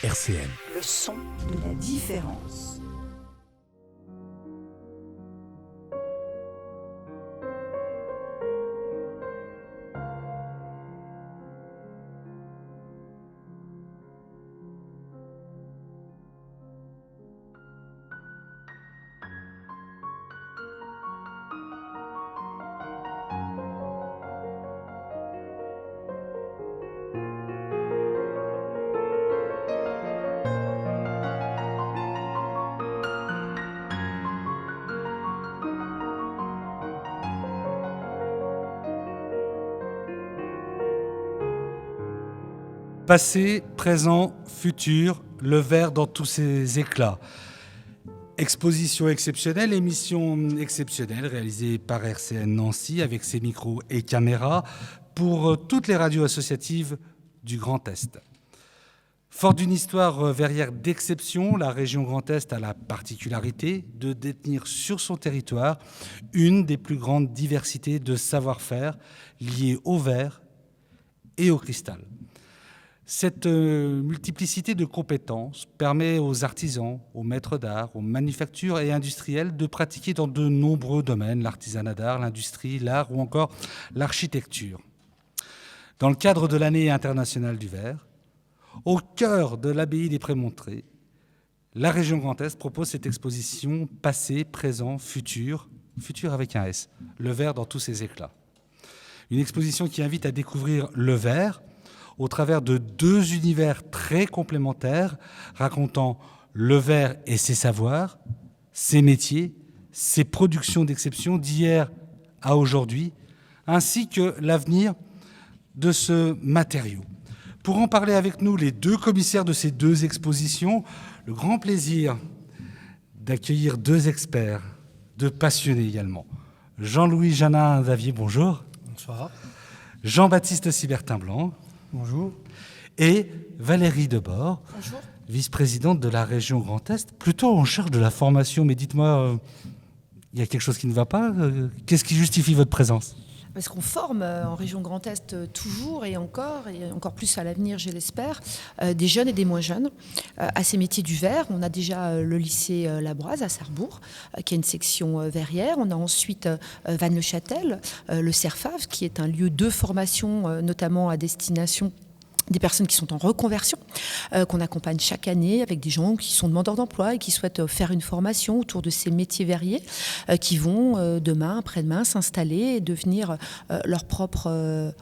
RCN. Le son de la différence. Passé, présent, futur, le vert dans tous ses éclats. Exposition exceptionnelle, émission exceptionnelle réalisée par RCN Nancy avec ses micros et caméras pour toutes les radios associatives du Grand Est. Forte d'une histoire verrière d'exception, la région Grand Est a la particularité de détenir sur son territoire une des plus grandes diversités de savoir-faire liées au verre et au cristal. Cette multiplicité de compétences permet aux artisans, aux maîtres d'art, aux manufactures et industriels de pratiquer dans de nombreux domaines, l'artisanat d'art, l'industrie, l'art ou encore l'architecture. Dans le cadre de l'année internationale du verre, au cœur de l'abbaye des Prémontrés, la région Grand Est propose cette exposition passé, présent, futur avec un S, le verre dans tous ses éclats. Une exposition qui invite à découvrir le verre au travers de deux univers très complémentaires, racontant le verre et ses savoirs, ses métiers, ses productions d'exception d'hier à aujourd'hui, ainsi que l'avenir de ce matériau. Pour en parler avec nous, les deux commissaires de ces deux expositions, le grand plaisir d'accueillir deux experts, deux passionnés également. Jean-Louis Janin-Davier, bonjour. Bonsoir. Jean-Baptiste Sibertin-Blanc. Bonjour. Et Valérie Debord, Bonjour. vice-présidente de la région Grand Est, plutôt en charge de la formation. Mais dites-moi, il y a quelque chose qui ne va pas? Qu'est-ce qui justifie votre présence? Parce qu'on forme en région Grand Est toujours et encore plus à l'avenir, je l'espère, des jeunes et des moins jeunes à ces métiers du verre. On a déjà le lycée Labroise à Sarrebourg, qui a une section verrière. On a ensuite Vannes-le-Châtel, le CERFAV, qui est un lieu de formation, notamment à destination des personnes qui sont en reconversion, qu'on accompagne chaque année avec des gens qui sont demandeurs d'emploi et qui souhaitent faire une formation autour de ces métiers verriers, qui vont demain, après-demain, s'installer et devenir leur propre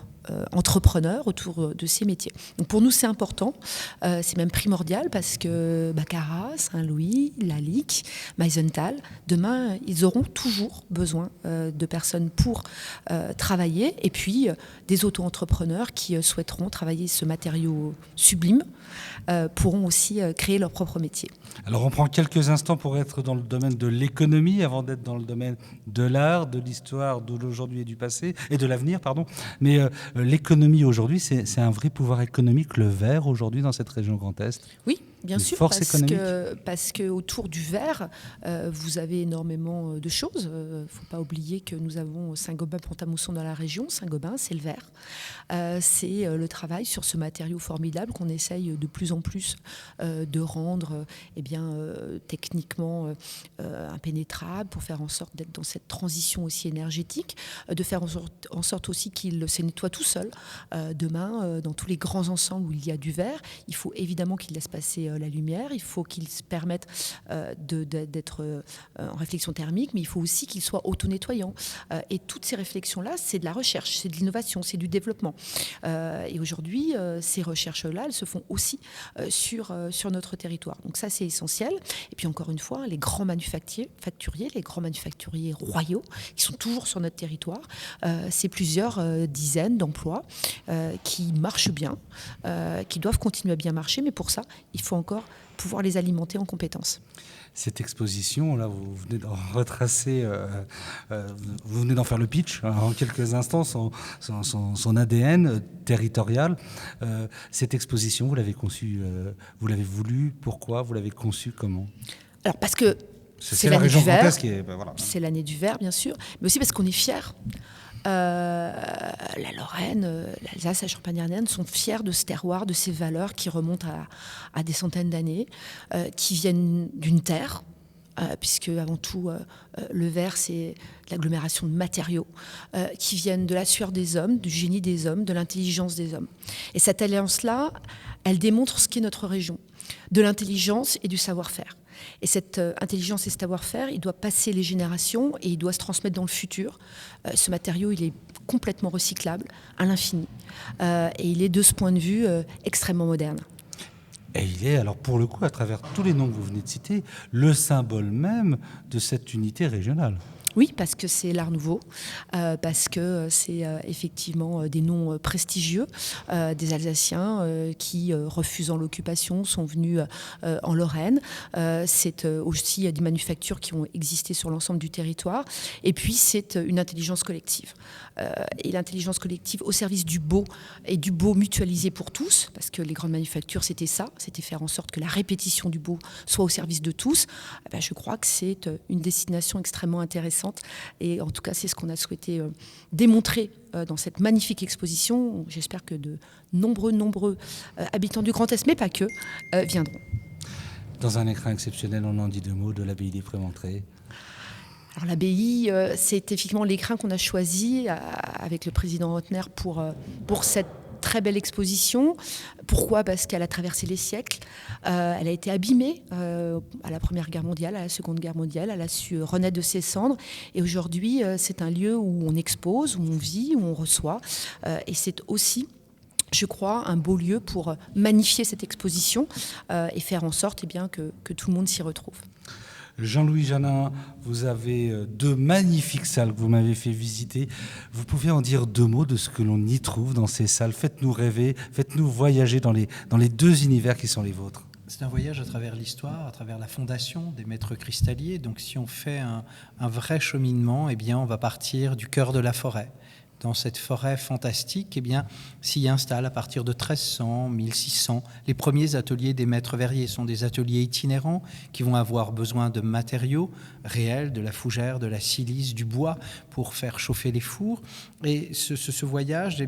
entrepreneurs autour de ces métiers. Donc pour nous, c'est important, c'est même primordial parce que Baccarat, Saint-Louis, Lalique, Meisenthal, demain, ils auront toujours besoin de personnes pour travailler et puis des auto-entrepreneurs qui souhaiteront travailler ce matériau sublime pourront aussi créer leur propre métier. Alors on prend quelques instants pour être dans le domaine de l'économie avant d'être dans le domaine de l'art, de l'histoire, de l'aujourd'hui et du passé, et de l'avenir, pardon. Mais l'économie aujourd'hui, c'est un vrai pouvoir économique, le verre aujourd'hui dans cette région Grand Est? Oui, bien sûr, parce que autour du verre, vous avez énormément de choses. Il ne faut pas oublier que nous avons Saint-Gobain-Pont-à-Mousson dans la région. Saint-Gobain, c'est le verre. C'est le travail sur ce matériau formidable qu'on essaye de plus en plus de rendre techniquement impénétrable pour faire en sorte d'être dans cette transition aussi énergétique, de faire en sorte aussi qu'il se nettoie tout seul. Demain, dans tous les grands ensembles où il y a du verre, il faut évidemment qu'il laisse passer la lumière, il faut qu'il se permette d'être en réflexion thermique, mais il faut aussi qu'il soit auto-nettoyant. Et toutes ces réflexions-là, c'est de la recherche, c'est de l'innovation, c'est du développement. Et aujourd'hui, ces recherches-là, elles se font aussi sur notre territoire. Donc ça, c'est essentiel. Et puis encore une fois, les grands manufacturiers, les grands manufacturiers royaux, qui sont toujours sur notre territoire, c'est plusieurs dizaines d'emplois qui marchent bien, qui doivent continuer à bien marcher, mais pour ça, il faut encore pouvoir les alimenter en compétences. Cette exposition, là, vous venez d'en retracer, vous venez d'en faire le pitch en quelques instants, son ADN territorial. Cette exposition, vous l'avez conçue, vous l'avez voulu, pourquoi, vous l'avez conçue, comment? Alors parce que c'est la région Grand Est qui est... C'est l'année du verre, bien sûr, mais aussi parce qu'on est fiers La Lorraine, l'Alsace, la Champagne-Ardenne sont fiers de ce terroir, de ces valeurs qui remontent à des centaines d'années, qui viennent d'une terre, puisque avant tout, le verre, c'est l'agglomération de matériaux qui viennent de la sueur des hommes, du génie des hommes, de l'intelligence des hommes. Et cette alliance-là, elle démontre ce qu'est notre région, de l'intelligence et du savoir-faire. Et cette intelligence et ce savoir-faire, il doit passer les générations et il doit se transmettre dans le futur. Ce matériau, il est complètement recyclable, à l'infini. Et il est, de ce point de vue, extrêmement moderne. Et il est, alors pour le coup, à travers tous les noms que vous venez de citer, le symbole même de cette unité régionale. Oui, parce que c'est l'Art Nouveau, parce que c'est effectivement des noms prestigieux, des Alsaciens qui, refusant l'occupation, sont venus en Lorraine. C'est aussi des manufactures qui ont existé sur l'ensemble du territoire. Et puis, c'est une intelligence collective. Et l'intelligence collective au service du beau, et du beau mutualisé pour tous, parce que les grandes manufactures, c'était ça, c'était faire en sorte que la répétition du beau soit au service de tous. Je crois que c'est une destination extrêmement intéressante. Et en tout cas, c'est ce qu'on a souhaité démontrer dans cette magnifique exposition. J'espère que de nombreux habitants du Grand Est, mais pas que, viendront. Dans un écrin exceptionnel, on en dit 2 mots, de l'abbaye des Prémontrés. Alors l'abbaye, c'est effectivement l'écrin qu'on a choisi avec le président Hotner pour cette très belle exposition. Pourquoi ? Parce qu'elle a traversé les siècles. Elle a été abîmée à la Première Guerre mondiale, à la Seconde Guerre mondiale. Elle a su renaître de ses cendres. Et aujourd'hui, c'est un lieu où on expose, où on vit, où on reçoit. Et c'est aussi, je crois, un beau lieu pour magnifier cette exposition et faire en sorte que tout le monde s'y retrouve. Jean-Louis Janin, vous avez 2 magnifiques salles que vous m'avez fait visiter. Vous pouvez en dire 2 mots de ce que l'on y trouve dans ces salles. Faites-nous rêver, faites-nous voyager dans les 2 univers qui sont les vôtres. C'est un voyage à travers l'histoire, à travers la fondation des maîtres cristalliers. Donc si on fait un vrai cheminement, on va partir du cœur de la forêt. Dans cette forêt fantastique, s'y installent à partir de 1300, 1600, les premiers ateliers des maîtres verriers. Ce sont des ateliers itinérants qui vont avoir besoin de matériaux réels, de la fougère, de la silice, du bois pour faire chauffer les fours. Et ce voyage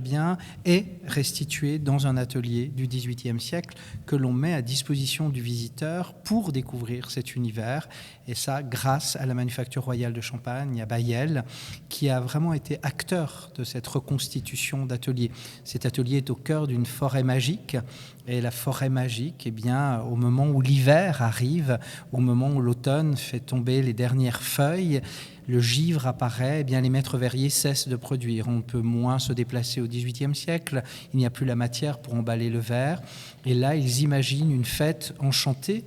est restitué dans un atelier du XVIIIe siècle que l'on met à disposition du visiteur pour découvrir cet univers. Et ça, grâce à la Manufacture Royale de Champagne, à Bailleul, qui a vraiment été acteur de cette reconstitution d'atelier. Cet atelier est au cœur d'une forêt magique. Et la forêt magique, au moment où l'hiver arrive, au moment où l'automne fait tomber les dernières feuilles, le givre apparaît, les maîtres verriers cessent de produire. On peut moins se déplacer au XVIIIe siècle, il n'y a plus la matière pour emballer le verre. Et là, ils imaginent une fête enchantée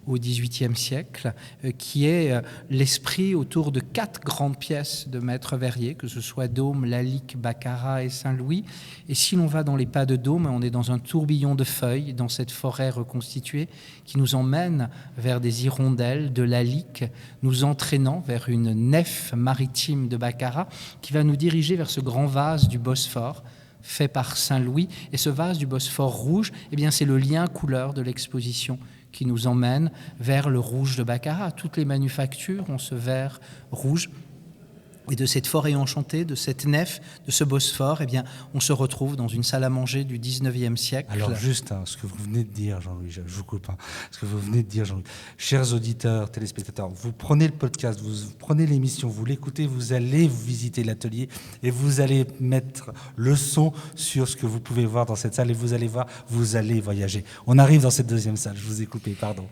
au XVIIIe siècle, qui est l'esprit autour de 4 grandes pièces de maîtres verriers, que ce soit Dôme, Lalique, Baccarat et Saint-Louis. Et si l'on va dans les pas de Dôme, on est dans un tourbillon de feuilles, dans cette forêt reconstituée, qui nous emmène vers des hirondelles de Lalique, nous entraînant vers une nef maritime de Baccarat, qui va nous diriger vers ce grand vase du Bosphore, fait par Saint-Louis. Et ce vase du Bosphore rouge, c'est le lien couleur de l'exposition qui nous emmène vers le rouge de Baccarat. Toutes les manufactures ont ce vert rouge. Et de cette forêt enchantée, de cette nef, de ce Bosphore, on se retrouve dans une salle à manger du 19e siècle. Alors juste, ce que vous venez de dire, Jean-Louis, je vous coupe, ce que vous venez de dire, Jean-Louis. Chers auditeurs, téléspectateurs, vous prenez le podcast, vous prenez l'émission, vous l'écoutez, vous allez visiter l'atelier et vous allez mettre le son sur ce que vous pouvez voir dans cette salle et vous allez voir, vous allez voyager. On arrive dans cette 2e salle, je vous ai coupé, pardon.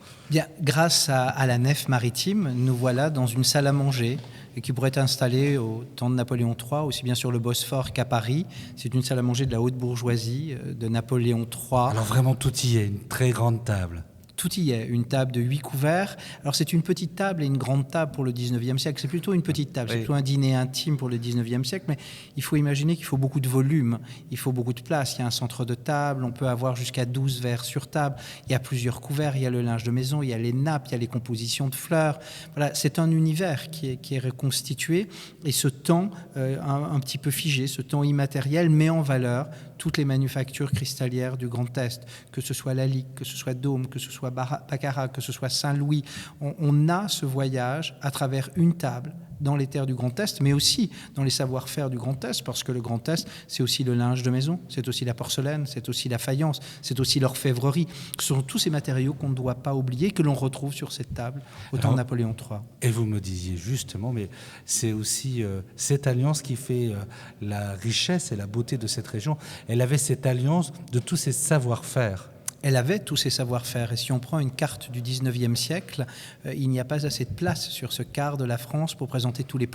Grâce à la nef maritime, nous voilà dans une salle à manger et qui pourrait être installée au temps de Napoléon III, aussi bien sur le Bosphore qu'à Paris. C'est une salle à manger de la haute bourgeoisie de Napoléon III. Alors vraiment tout y est, une très grande table. Tout y est, une table de 8 couverts. Alors c'est une petite table et une grande table pour le 19e siècle. C'est plutôt une petite table, c'est plutôt un dîner intime pour le 19e siècle, mais il faut imaginer qu'il faut beaucoup de volume, il faut beaucoup de place. Il y a un centre de table, on peut avoir jusqu'à 12 verres sur table. Il y a plusieurs couverts, il y a le linge de maison, il y a les nappes, il y a les compositions de fleurs. Voilà, c'est un univers qui est reconstitué et ce temps un petit peu figé, ce temps immatériel met en valeur toutes les manufactures cristallières du Grand Est, que ce soit Lalique, que ce soit Dôme, que ce soit Baccarat, que ce soit Saint-Louis. On a ce voyage à travers une table dans les terres du Grand Est, mais aussi dans les savoir-faire du Grand Est, parce que le Grand Est, c'est aussi le linge de maison, c'est aussi la porcelaine, c'est aussi la faïence, c'est aussi l'orfèvrerie. Ce sont tous ces matériaux qu'on ne doit pas oublier, que l'on retrouve sur cette table au temps de Napoléon III. Et vous me disiez justement, mais c'est aussi cette alliance qui fait la richesse et la beauté de cette région. Elle avait cette alliance de tous ces savoir-faire. Elle avait tous ces savoir-faire. Et si on prend une carte du 19e siècle, il n'y a pas assez de place sur ce quart de la France pour présenter tous les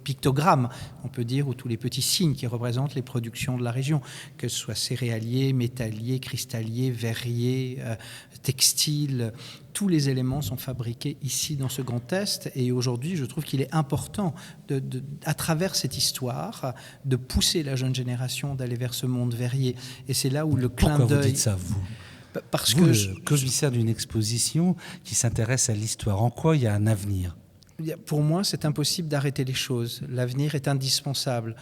pictogrammes, on peut dire, ou tous les petits signes qui représentent les productions de la région, que ce soit céréaliers, métalliers, cristalliers, verriers, textiles. Tous les éléments sont fabriqués ici dans ce Grand Est. Et aujourd'hui, je trouve qu'il est important, à travers cette histoire, de pousser la jeune génération d'aller vers ce monde verrier. Et c'est là où le clin d'œil... Pourquoi vous dites ça, vous ? Parce vous, que le commissaire d'une exposition qui s'intéresse à l'histoire, en quoi il y a un avenir ? Pour moi, c'est impossible d'arrêter les choses. L'avenir est indispensable.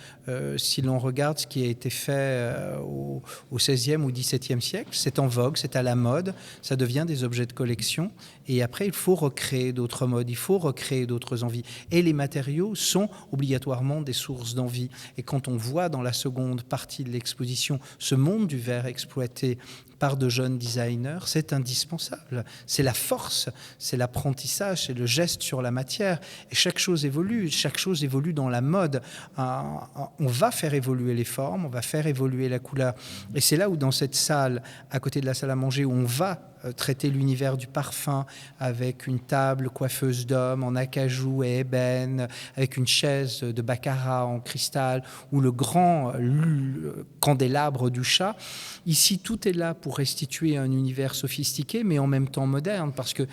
Si l'on regarde ce qui a été fait au XVIe ou XVIIe siècle, c'est en vogue, c'est à la mode, ça devient des objets de collection. Et après, il faut recréer d'autres modes, il faut recréer d'autres envies. Et les matériaux sont obligatoirement des sources d'envie. Et quand on voit dans la seconde partie de l'exposition ce monde du verre exploité par de jeunes designers, c'est indispensable. C'est la force, c'est l'apprentissage, c'est le geste sur la matière. Et chaque chose évolue dans la mode. On va faire évoluer les formes, on va faire évoluer la couleur. Et c'est là où, dans cette salle, à côté de la salle à manger, où on va traiter l'univers du parfum avec une table coiffeuse d'homme en acajou et ébène, avec une chaise de baccarat en cristal ou le grand candélabre du chat. Ici, tout est là pour restituer un univers sophistiqué, mais en même temps moderne, parce que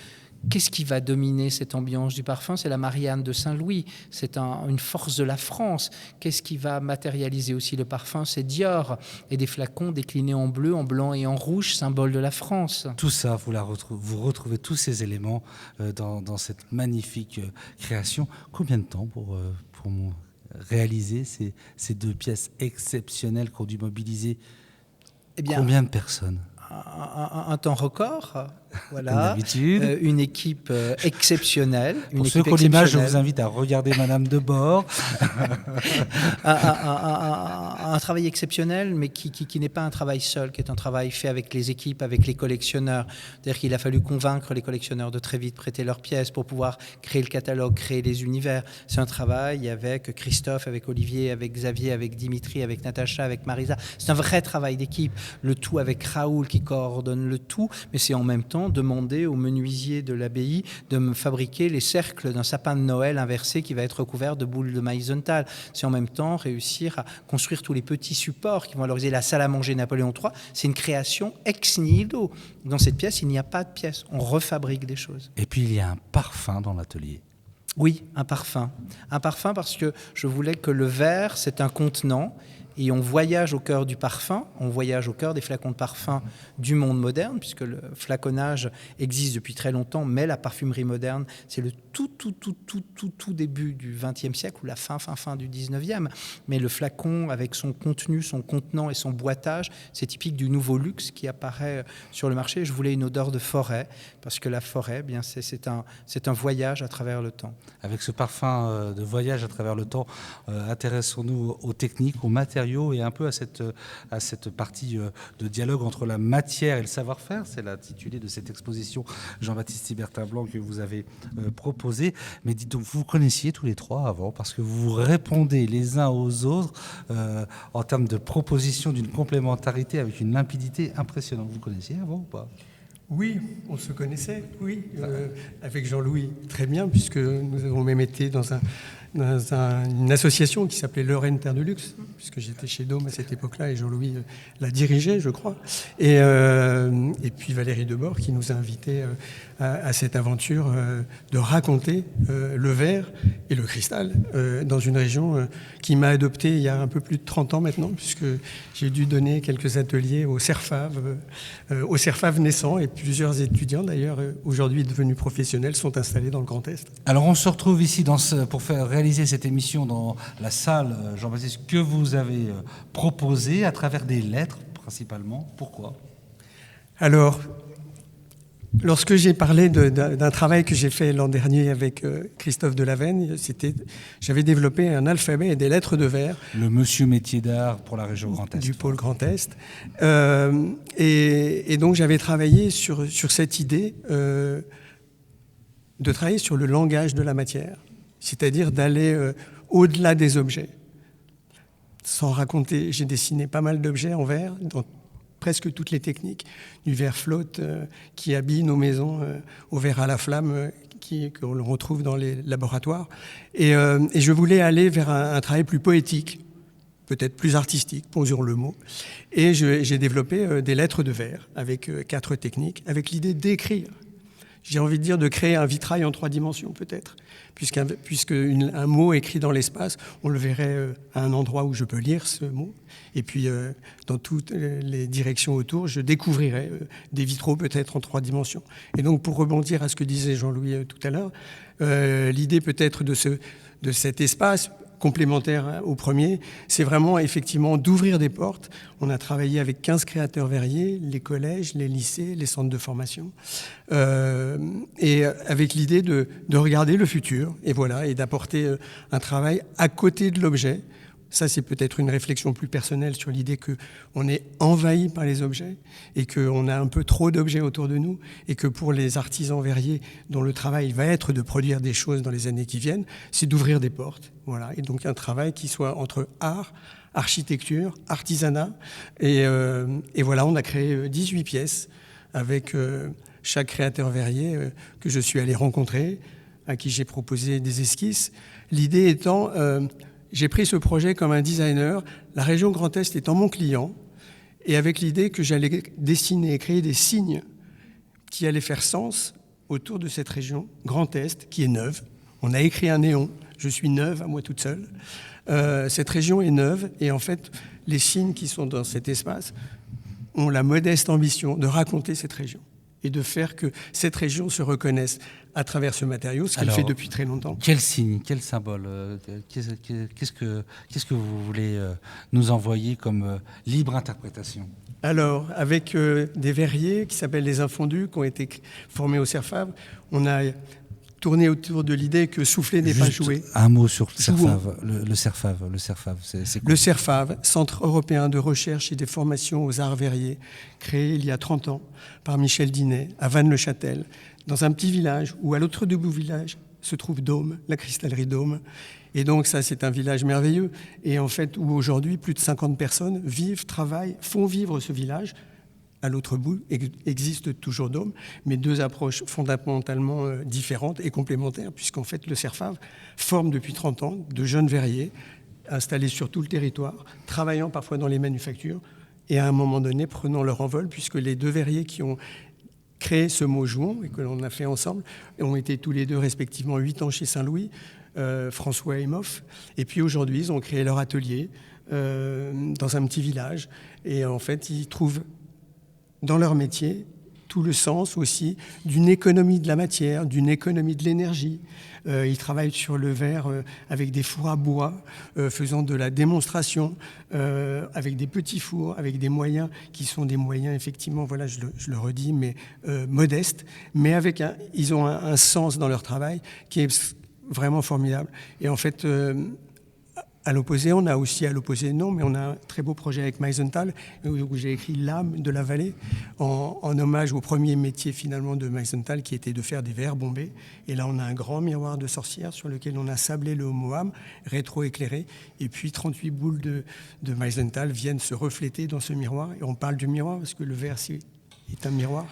qu'est-ce qui va dominer cette ambiance du parfum ? C'est la Marianne de Saint-Louis, c'est une force de la France. Qu'est-ce qui va matérialiser aussi le parfum ? C'est Dior et des flacons déclinés en bleu, en blanc et en rouge, symbole de la France. Tout ça, vous retrouvez tous ces éléments dans cette magnifique création. Combien de temps pour réaliser ces deux pièces exceptionnelles qui ont dû mobiliser combien de personnes ? Un temps record, voilà, une équipe exceptionnelle. Pour ceux qui ont l'image, je vous invite à regarder Madame de Bord. un travail exceptionnel, mais qui n'est pas un travail seul, qui est un travail fait avec les équipes, avec les collectionneurs. C'est-à-dire qu'il a fallu convaincre les collectionneurs de très vite prêter leurs pièces pour pouvoir créer le catalogue, créer les univers. C'est un travail avec Christophe, avec Olivier, avec Xavier, avec Dimitri, avec Natacha, avec Marisa. C'est un vrai travail d'équipe. Le tout avec Raoul qui coordonne le tout, mais c'est en même temps demander au menuisier de l'abbaye de me fabriquer les cercles d'un sapin de Noël inversé qui va être recouvert de boules de maïzontal. C'est en même temps réussir à construire tous les petits supports qui vont valoriser la salle à manger Napoléon III. C'est une création ex nihilo. Dans cette pièce, il n'y a pas de pièce. On refabrique des choses. Et puis, il y a un parfum dans l'atelier. Oui, un parfum. Un parfum parce que je voulais que le verre, c'est un contenant. Et on voyage au cœur du parfum, on voyage au cœur des flacons de parfum du monde moderne, puisque le flaconnage existe depuis très longtemps, mais la parfumerie moderne, c'est le tout début du XXe siècle, ou la fin du XIXe. Mais le flacon, avec son contenu, son contenant et son boitage, c'est typique du nouveau luxe qui apparaît sur le marché. Je voulais une odeur de forêt, parce que la forêt, bien, c'est un voyage à travers le temps. Avec ce parfum de voyage à travers le temps, intéressons-nous aux techniques, aux matériaux, et un peu à cette partie de dialogue entre la matière et le savoir-faire. C'est l'intitulé de cette exposition Jean-Baptiste Thibertin Blanc que vous avez proposée. Mais dites donc, vous vous connaissiez tous les trois avant, parce que vous répondez les uns aux autres en termes de proposition d'une complémentarité avec une limpidité impressionnante. Vous vous connaissiez avant ou pas ? Oui, on se connaissait, oui, avec Jean-Louis, très bien, puisque nous avons même été dans une association qui s'appelait Lorraine Terre de Luxe, puisque j'étais chez Dôme à cette époque-là et Jean-Louis la dirigeait, je crois. Et puis Valérie Debord qui nous a invités à cette aventure de raconter le verre et le cristal dans une région qui m'a adopté il y a un peu plus de 30 ans maintenant, puisque j'ai dû donner quelques ateliers au CERFAV naissant, et plusieurs étudiants d'ailleurs aujourd'hui devenus professionnels sont installés dans le Grand Est. Alors on se retrouve ici pour réaliser cette émission dans la salle Jean-Baptiste que vous avez proposée à travers des lettres principalement. Pourquoi ? Alors, Lorsque j'ai parlé d'un travail que j'ai fait l'an dernier avec Christophe Delavenne, j'avais développé un alphabet et des lettres de verre. Le monsieur métier d'art pour la région Grand Est. Du pôle Grand Est. Et donc j'avais travaillé sur cette idée de travailler sur le langage de la matière, c'est-à-dire d'aller au-delà des objets. Sans raconter, j'ai dessiné pas mal d'objets en verre, dans presque toutes les techniques, du verre flotte qui habille nos maisons, au verre à la flamme qu'on retrouve dans les laboratoires. Et je voulais aller vers un travail plus poétique, peut-être plus artistique, posons le mot. Et j'ai développé des lettres de verre avec 4 techniques, avec l'idée d'écrire. J'ai envie de dire de créer un vitrail en 3 dimensions peut-être, puisque un mot écrit dans l'espace, on le verrait à un endroit où je peux lire ce mot, et puis dans toutes les directions autour, je découvrirais des vitraux peut-être en 3 dimensions. Et donc pour rebondir à ce que disait Jean-Louis tout à l'heure, l'idée peut-être de cet espace complémentaire au premier, c'est vraiment effectivement d'ouvrir des portes. On a travaillé avec 15 créateurs verriers, les collèges, les lycées, les centres de formation, et avec l'idée de regarder le futur, et voilà, et d'apporter un travail à côté de l'objet. Ça, c'est peut-être une réflexion plus personnelle sur l'idée qu'on est envahi par les objets et qu'on a un peu trop d'objets autour de nous et que pour les artisans verriers dont le travail va être de produire des choses dans les années qui viennent, c'est d'ouvrir des portes. Voilà. Et donc un travail qui soit entre art, architecture, artisanat. Et voilà, on a créé 18 pièces avec chaque créateur verrier que je suis allé rencontrer, à qui j'ai proposé des esquisses. L'idée étant... j'ai pris ce projet comme un designer, la région Grand Est étant mon client, et avec l'idée que j'allais dessiner et créer des signes qui allaient faire sens autour de cette région Grand Est, qui est neuve. On a écrit un néon, je suis neuve à moi toute seule. Cette région est neuve, et en fait, les signes qui sont dans cet espace ont la modeste ambition de raconter cette région et de faire que cette région se reconnaisse à travers ce matériau, ce qu'elle fait depuis très longtemps. Quel signe, quel symbole, qu'est-ce que vous voulez nous envoyer comme libre interprétation ? Alors, avec des verriers qui s'appellent les infondus, qui ont été formés au CERFAV, on a tourné autour de l'idée que souffler n'est pas jouer. Un mot sur le CERFAV. Le CERFAV, c'est quoi ? Le CERFAV, Centre européen de recherche et des formations aux arts verriers, créé il y a 30 ans par Michel Dinet à Vannes-le-Châtel, dans un petit village où à l'autre bout du village se trouve Dôme, la cristallerie Dôme. Et donc ça, c'est un village merveilleux. Et en fait, où aujourd'hui, plus de 50 personnes vivent, travaillent, font vivre ce village. À l'autre bout existe toujours Dôme, mais 2 approches fondamentalement différentes et complémentaires, puisqu'en fait, le CERFAV forme depuis 30 ans de jeunes verriers installés sur tout le territoire, travaillant parfois dans les manufactures, et à un moment donné, prenant leur envol, puisque les 2 verriers qui ont créé ce mot jouon et que l'on a fait ensemble ont été tous les 2 respectivement 8 ans chez Saint-Louis, François et Moff, et puis aujourd'hui, ils ont créé leur atelier dans un petit village, et en fait, ils trouvent dans leur métier tout le sens aussi d'une économie de la matière, d'une économie de l'énergie. Ils travaillent sur le verre avec des fours à bois, faisant de la démonstration avec des petits fours, avec des moyens qui sont des moyens, effectivement, voilà, je le redis, mais modestes, mais ils ont un sens dans leur travail qui est vraiment formidable. Et en fait, à l'opposé, on a aussi on a un très beau projet avec Meisenthal, où j'ai écrit l'âme de la vallée, en hommage au premier métier finalement de Meisenthal, qui était de faire des verres bombés. Et là, on a un grand miroir de sorcière sur lequel on a sablé le homoam, rétro-éclairé, et puis 38 boules de Meisenthal viennent se refléter dans ce miroir. Et on parle du miroir parce que le verre est un miroir.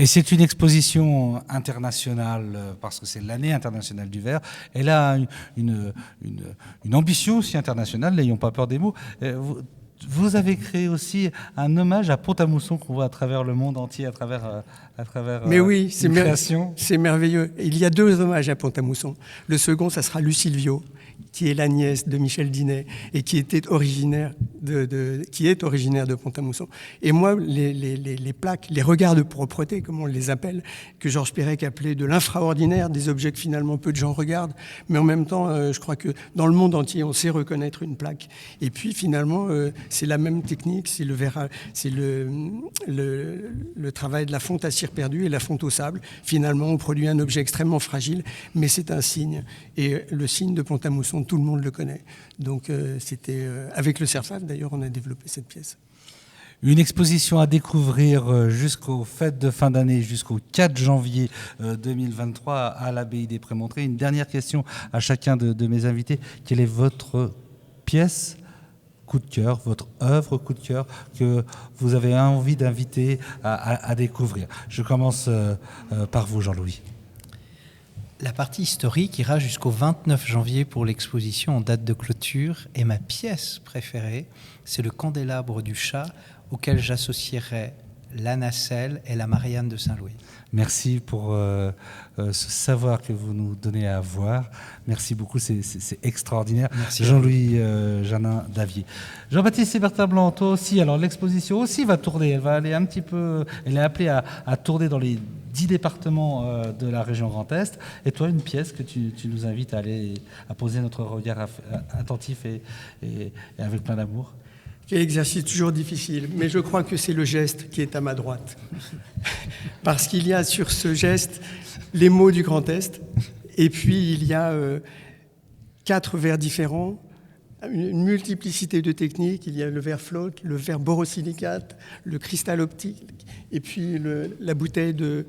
Et c'est une exposition internationale, parce que c'est l'année internationale du verre. Elle a une ambition aussi internationale, n'ayons pas peur des mots. Vous avez créé aussi un hommage à Pont-à-Mousson qu'on voit à travers le monde entier, à travers Mais oui, création. C'est merveilleux. Il y a 2 hommages à Pont-à-Mousson. Le second, ça sera Lucilvio, qui est la nièce de Michel Dinet et qui est originaire de Pont-à-Mousson. Et moi, les plaques, les regards de propreté, comme on les appelle, que Georges Perec appelait de l'infraordinaire, des objets que finalement peu de gens regardent, mais en même temps, je crois que dans le monde entier, on sait reconnaître une plaque. Et puis finalement, c'est la même technique, c'est le travail de la fonte à cire perdue et la fonte au sable. Finalement, on produit un objet extrêmement fragile, mais c'est un signe. Et le signe de Pont-à-Mousson, tout le monde le connaît. Donc c'était avec le CERFAF, d'ailleurs, on a développé cette pièce. Une exposition à découvrir jusqu'aux fêtes de fin d'année, jusqu'au 4 janvier 2023 à l'abbaye des Prémontrés. Une dernière question à chacun de mes invités. Quelle est votre pièce coup de cœur, votre œuvre coup de cœur que vous avez envie d'inviter à découvrir? Je commence par vous, Jean-Louis. La partie historique ira jusqu'au 29 janvier pour l'exposition en date de clôture. Et ma pièce préférée, c'est le candélabre du chat, auquel j'associerai la nacelle et la Marianne de Saint-Louis. Merci pour ce savoir que vous nous donnez à voir. Merci beaucoup, c'est extraordinaire. Merci. Jean-Louis Janin Davier. Jean-Baptiste Sébertin-Blanc, toi aussi. Alors l'exposition aussi va tourner. Elle va aller un petit peu. Elle est appelée à tourner dans les 10 départements de la région Grand Est. Et toi, une pièce que tu nous invites à poser notre regard attentif et avec plein d'amour. Quel exercice toujours difficile, mais je crois que c'est le geste qui est à ma droite. Parce qu'il y a sur ce geste les mots du Grand Est, et puis il y a 4 verres différents, une multiplicité de techniques. Il y a le verre flotte, le verre borosilicate, le cristal optique, et puis la bouteille du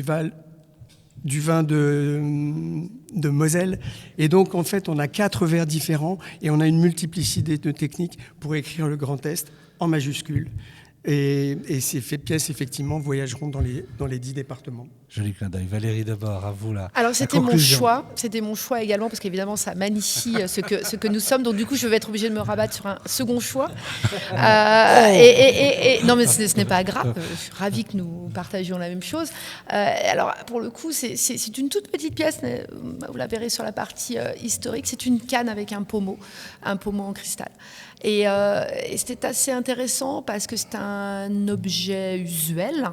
vin de Moselle. Et donc, en fait, on a 4 verres différents et on a une multiplicité de techniques pour écrire le Grand Est en majuscule. Et ces pièces, effectivement, voyageront dans les 10 départements. Joli clin d'œil. Valérie Debord, à vous là. Alors c'était mon choix. C'était mon choix également parce qu'évidemment ça magnifie ce que nous sommes. Donc du coup je vais être obligée de me rabattre sur un second choix. Non mais ce n'est pas grave. Je suis ravie que nous partagions la même chose. Alors pour le coup c'est une toute petite pièce. Vous la verrez sur la partie historique. C'est une canne avec un pommeau en cristal. Et c'était assez intéressant parce que c'est un objet usuel.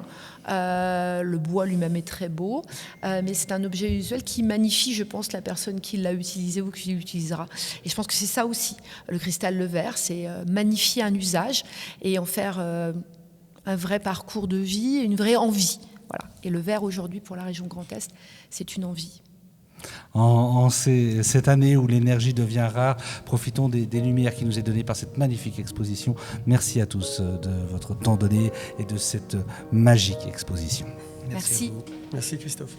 Le bois lui-même est très beau, mais c'est un objet usuel qui magnifie, je pense, la personne qui l'a utilisé ou qui l'utilisera. Et je pense que c'est ça aussi, le cristal, le verre, c'est magnifier un usage et en faire un vrai parcours de vie, une vraie envie. Voilà. Et le verre, aujourd'hui, pour la région Grand Est, c'est une envie. Cette année où l'énergie devient rare, profitons des lumières qui nous est données par cette magnifique exposition. Merci à tous de votre temps donné et de cette magique exposition. Merci. Merci Christophe.